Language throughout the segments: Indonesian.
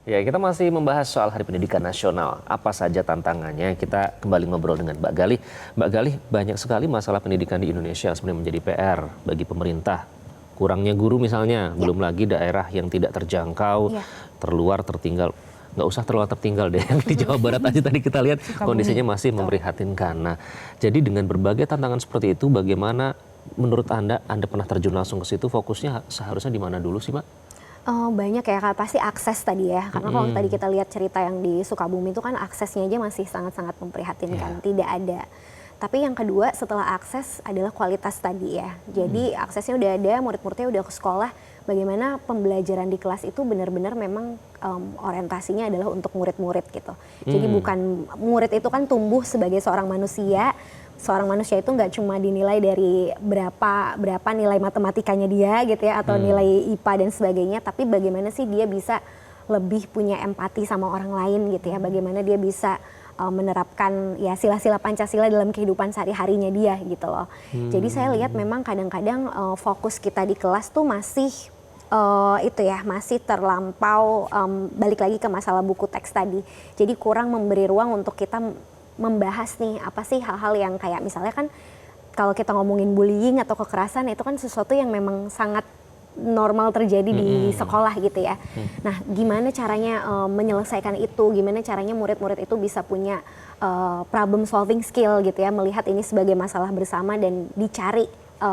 Ya, kita masih membahas soal Hari Pendidikan Nasional. Apa saja tantangannya? Kita kembali ngobrol dengan Mbak Galih. Mbak Galih, banyak sekali masalah pendidikan di Indonesia sebenarnya menjadi PR bagi pemerintah. Kurangnya guru misalnya, belum lagi daerah yang tidak terjangkau, terluar, tertinggal. Nggak usah terluar tertinggal deh, yang di Jawa Barat aja tadi kita lihat kondisinya masih memprihatinkan. Nah, jadi dengan berbagai tantangan seperti itu, bagaimana menurut Anda pernah terjun langsung ke situ, fokusnya seharusnya di mana dulu sih, Mbak? Banyak ya, pasti akses tadi ya. Karena kalau tadi kita lihat cerita yang di Sukabumi itu kan aksesnya aja masih sangat-sangat memprihatinkan, tidak ada. Tapi yang kedua setelah akses adalah kualitas tadi ya. Jadi aksesnya udah ada, murid-muridnya udah ke sekolah. Bagaimana pembelajaran di kelas itu benar-benar memang orientasinya adalah untuk murid-murid gitu. Jadi bukan murid itu kan tumbuh sebagai seorang manusia. Seorang manusia itu nggak cuma dinilai dari berapa nilai matematikanya dia gitu ya, atau nilai IPA dan sebagainya, tapi bagaimana sih dia bisa lebih punya empati sama orang lain gitu ya, bagaimana dia bisa menerapkan ya sila-sila Pancasila dalam kehidupan sehari-harinya dia gitu loh. Jadi saya lihat memang kadang-kadang fokus kita di kelas tuh masih itu ya, masih terlampau balik lagi ke masalah buku teks tadi. Jadi kurang memberi ruang untuk kita membahas nih apa sih hal-hal yang kayak misalnya kan kalau kita ngomongin bullying atau kekerasan itu kan sesuatu yang memang sangat normal terjadi di sekolah gitu ya. Nah, gimana caranya menyelesaikan itu, gimana caranya murid-murid itu bisa punya problem solving skill gitu ya, melihat ini sebagai masalah bersama dan dicari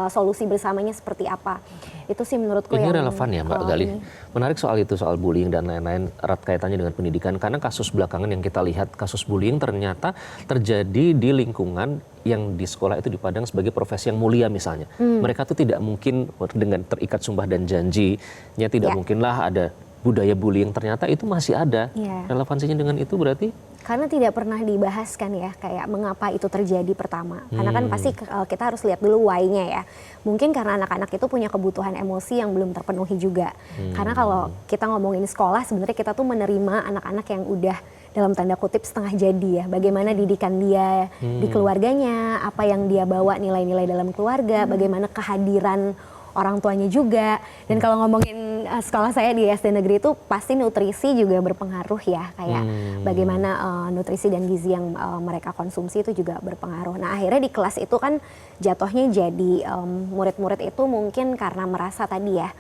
solusi bersamanya seperti apa. Itu sih menurutku ini yang relevan ya Mbak Galih. Menarik soal itu, soal bullying dan lain-lain, erat kaitannya dengan pendidikan. Karena kasus belakangan yang kita lihat, kasus bullying ternyata terjadi di lingkungan yang di sekolah itu dipandang sebagai profesi yang mulia misalnya. Mereka tuh tidak mungkin dengan terikat sumpah dan janjinya, tidak mungkinlah ada budaya bullying, ternyata itu masih ada. Relevansinya dengan itu berarti? Karena tidak pernah dibahas kan ya, kayak mengapa itu terjadi pertama. Karena kan pasti kita harus lihat dulu why-nya ya. Mungkin karena anak-anak itu punya kebutuhan emosi yang belum terpenuhi juga. Karena kalau kita ngomongin sekolah, sebenarnya kita tuh menerima anak-anak yang udah dalam tanda kutip setengah jadi ya. Bagaimana didikan dia di keluarganya, apa yang dia bawa nilai-nilai dalam keluarga, bagaimana kehadiran orang tuanya juga. Dan kalau ngomongin sekolah saya di SD negeri itu pasti nutrisi juga berpengaruh ya, kayak bagaimana nutrisi dan gizi yang mereka konsumsi itu juga berpengaruh. Nah, akhirnya di kelas itu kan jatuhnya jadi murid-murid itu mungkin karena merasa tadi ya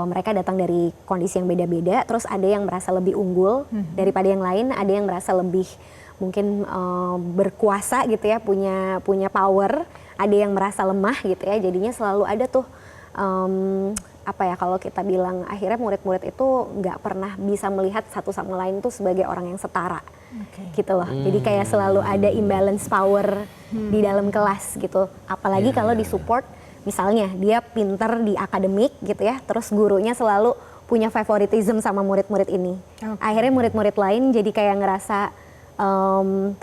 mereka datang dari kondisi yang beda-beda, terus ada yang merasa lebih unggul daripada yang lain, ada yang merasa lebih mungkin berkuasa gitu ya, punya power, ada yang merasa lemah gitu ya. Jadinya selalu ada tuh apa ya, kalau kita bilang akhirnya murid-murid itu nggak pernah bisa melihat satu sama lain tuh sebagai orang yang setara, gitu loh. Jadi kayak selalu ada imbalance power di dalam kelas gitu. Apalagi kalau disupport, misalnya dia pinter di akademik gitu ya, terus gurunya selalu punya favoritism sama murid-murid ini. Akhirnya murid-murid lain jadi kayak ngerasa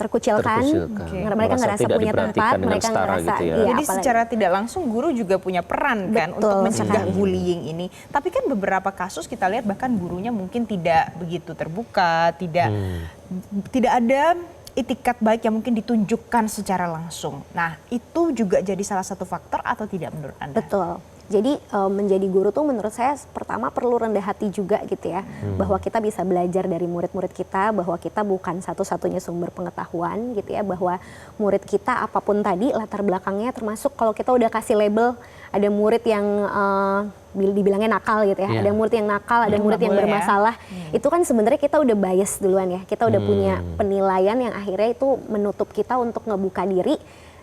terkucilkan. Mereka ngerasa punya tempat, mereka ngerasa gitu ya. Jadi secara tidak langsung guru juga punya peran kan untuk mencegah bullying ini. Tapi kan beberapa kasus kita lihat bahkan gurunya mungkin tidak begitu terbuka, tidak ada itikat baik yang mungkin ditunjukkan secara langsung. Nah, itu juga jadi salah satu faktor atau tidak menurut Anda? Betul. Jadi menjadi guru tuh menurut saya pertama perlu rendah hati juga gitu ya. Bahwa kita bisa belajar dari murid-murid kita, bahwa kita bukan satu-satunya sumber pengetahuan gitu ya. Bahwa murid kita apapun tadi latar belakangnya, termasuk kalau kita udah kasih label, ada murid yang dibilangnya nakal gitu ya. Ada murid yang nakal, ada murid yang bermasalah. Itu kan sebenarnya kita udah bias duluan ya. Kita udah punya penilaian yang akhirnya itu menutup kita untuk ngebuka diri,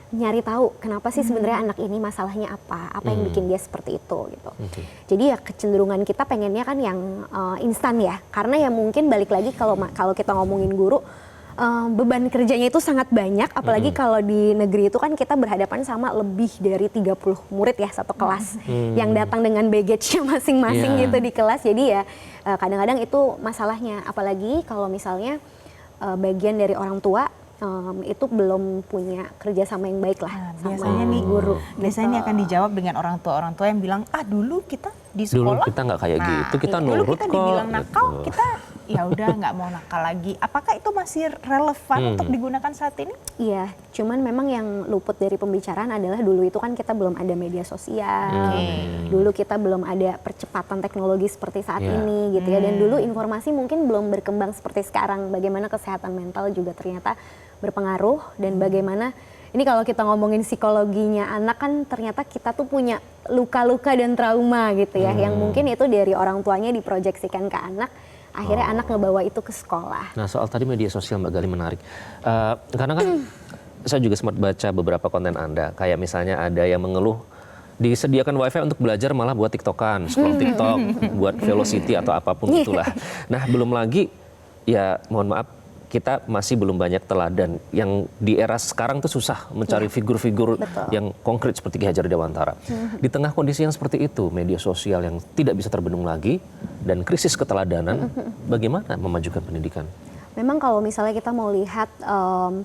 nyari tahu kenapa sih sebenarnya anak ini masalahnya apa yang bikin dia seperti itu gitu. Jadi ya kecenderungan kita pengennya kan yang instan ya, karena ya mungkin balik lagi kalau kita ngomongin guru, beban kerjanya itu sangat banyak, apalagi kalau di negeri itu kan kita berhadapan sama lebih dari 30 murid ya satu kelas yang datang dengan baggage-nya masing-masing gitu di kelas. Jadi ya kadang-kadang itu masalahnya, apalagi kalau misalnya bagian dari orang tua itu belum punya kerjasama yang baik lah sama biasanya nih guru. Biasanya ini akan dijawab dengan orang tua yang bilang, dulu kita di sekolah dulu kita nggak kayak gitu, kita dulu nurut kita kok. dibilang nakal, gitu. kita ya udah nggak mau nakal lagi. Apakah itu masih relevan untuk digunakan saat ini? Iya, cuman memang yang luput dari pembicaraan adalah dulu itu kan kita belum ada media sosial, dulu kita belum ada percepatan teknologi seperti saat ini gitu ya, dan dulu informasi mungkin belum berkembang seperti sekarang. Bagaimana kesehatan mental juga ternyata berpengaruh, dan bagaimana ini kalau kita ngomongin psikologinya anak kan ternyata kita tuh punya luka-luka dan trauma gitu ya, yang mungkin itu dari orang tuanya diproyeksikan ke anak, akhirnya anak ngebawa itu ke sekolah. Nah, soal tadi media sosial Mbak Gali menarik. Karena kan saya juga sempat baca beberapa konten Anda, kayak misalnya ada yang mengeluh disediakan wifi untuk belajar malah buat tiktokan, scroll tiktok, buat velocity atau apapun itulah. Nah, belum lagi ya mohon maaf, kita masih belum banyak teladan yang di era sekarang tuh susah mencari figur-figur yang konkret seperti Ki Hajar Dewantara. Di tengah kondisi yang seperti itu, media sosial yang tidak bisa terbendung lagi dan krisis keteladanan, bagaimana memajukan pendidikan? Memang kalau misalnya kita mau lihat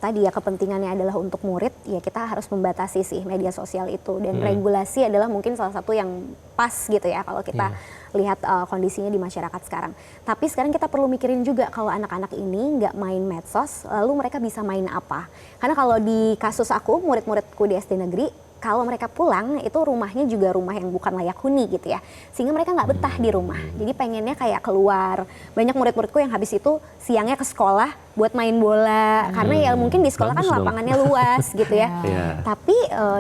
tadi ya kepentingannya adalah untuk murid, ya kita harus membatasi sih media sosial itu, dan regulasi adalah mungkin salah satu yang pas gitu ya kalau kita lihat kondisinya di masyarakat sekarang. Tapi sekarang kita perlu mikirin juga kalau anak-anak ini nggak main medsos, lalu mereka bisa main apa? Karena kalau di kasus aku, murid-muridku di SD negeri, kalau mereka pulang itu rumahnya juga rumah yang bukan layak huni gitu ya, sehingga mereka nggak betah di rumah. Jadi pengennya kayak keluar. Banyak murid-muridku yang habis itu siangnya ke sekolah buat main bola, karena ya mungkin di sekolah kan lapangannya luas gitu ya. Tapi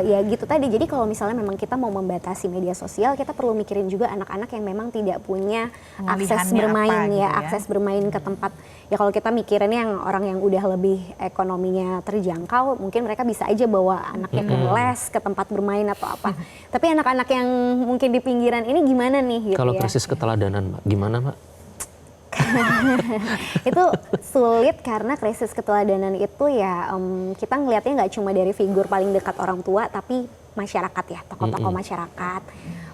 ya gitu tadi, jadi kalau misalnya memang kita mau membatasi media sosial, kita perlu mikirin juga anak-anak yang memang tidak punya akses bermain gitu ya. akses bermain ke tempat. Ya kalau kita mikirin yang orang yang udah lebih ekonominya terjangkau, mungkin mereka bisa aja bawa anaknya ke les, ke tempat bermain atau apa. Tapi anak-anak yang mungkin di pinggiran ini gimana nih gitu Kalau ya. krisis keteladanan, Mbak, gimana Mbak? Itu sulit karena krisis keteladanan itu ya kita ngelihatnya nggak cuma dari figur paling dekat orang tua, tapi masyarakat ya, tokoh-tokoh masyarakat,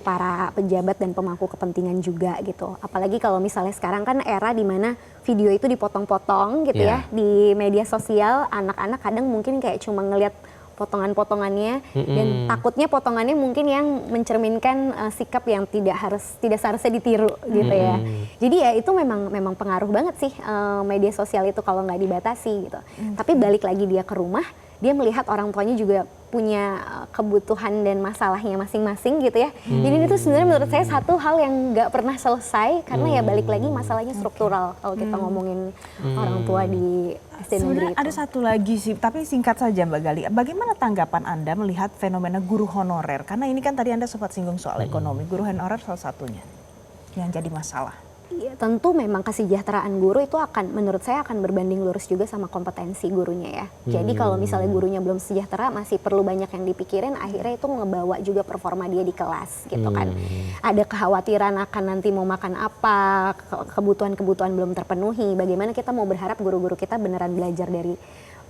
para pejabat dan pemangku kepentingan juga gitu. Apalagi kalau misalnya sekarang kan era di mana video itu dipotong-potong gitu ya di media sosial, anak-anak kadang mungkin kayak cuma ngelihat potongan-potongannya, dan takutnya potongannya mungkin yang mencerminkan sikap yang tidak seharusnya ditiru gitu ya. Jadi ya itu memang pengaruh banget sih media sosial itu kalau nggak dibatasi gitu. Tapi balik lagi dia ke rumah, dia melihat orang tuanya juga punya kebutuhan dan masalahnya masing-masing gitu ya. Jadi itu sebenarnya menurut saya satu hal yang nggak pernah selesai, karena ya balik lagi masalahnya struktural kalau kita ngomongin orang tua di SD negeri Sebenarnya itu. ada satu lagi sih, tapi singkat saja Mbak Gali. Bagaimana tanggapan Anda melihat fenomena guru honorer? Karena ini kan tadi Anda sempat singgung soal ekonomi, guru honorer salah satunya yang jadi masalah. Iya, tentu memang kesejahteraan guru itu menurut saya akan berbanding lurus juga sama kompetensi gurunya ya. Jadi kalau misalnya gurunya belum sejahtera, masih perlu banyak yang dipikirin, akhirnya itu ngebawa juga performa dia di kelas gitu kan. Ada kekhawatiran akan nanti mau makan apa, kebutuhan-kebutuhan belum terpenuhi, bagaimana kita mau berharap guru-guru kita beneran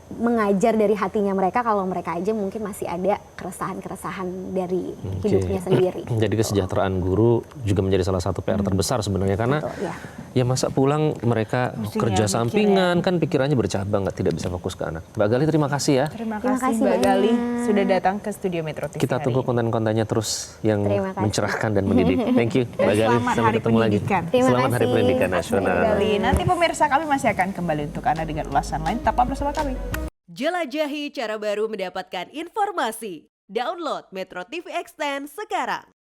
mengajar dari hatinya mereka kalau mereka aja mungkin masih ada keresahan-keresahan dari hidupnya sendiri. Jadi kesejahteraan guru juga menjadi salah satu PR terbesar sebenarnya, karena Betul, ya. ya masa pulang mereka kerja sampingan kan pikirannya bercabang, tidak bisa fokus ke anak. Mbak Gali, terima kasih ya. Terima Terima kasih kasih Mbak banyak. Gali sudah datang ke studio Metro TV. Kita hari tunggu ini. konten-kontennya terus yang Terima kasih. mencerahkan dan mendidik. Thank you Dan Mbak Gali, selamat sampai Hari ketemu lagi. Pendidikan. Terima Selamat Hari kasih. Pendidikan Mbak Nasional. Gali. Nanti pemirsa kami masih akan kembali untuk Anda dengan ulasan lain. Tetaplah bersama kami. Jelajahi cara baru mendapatkan informasi. Download Metro TV Extend sekarang.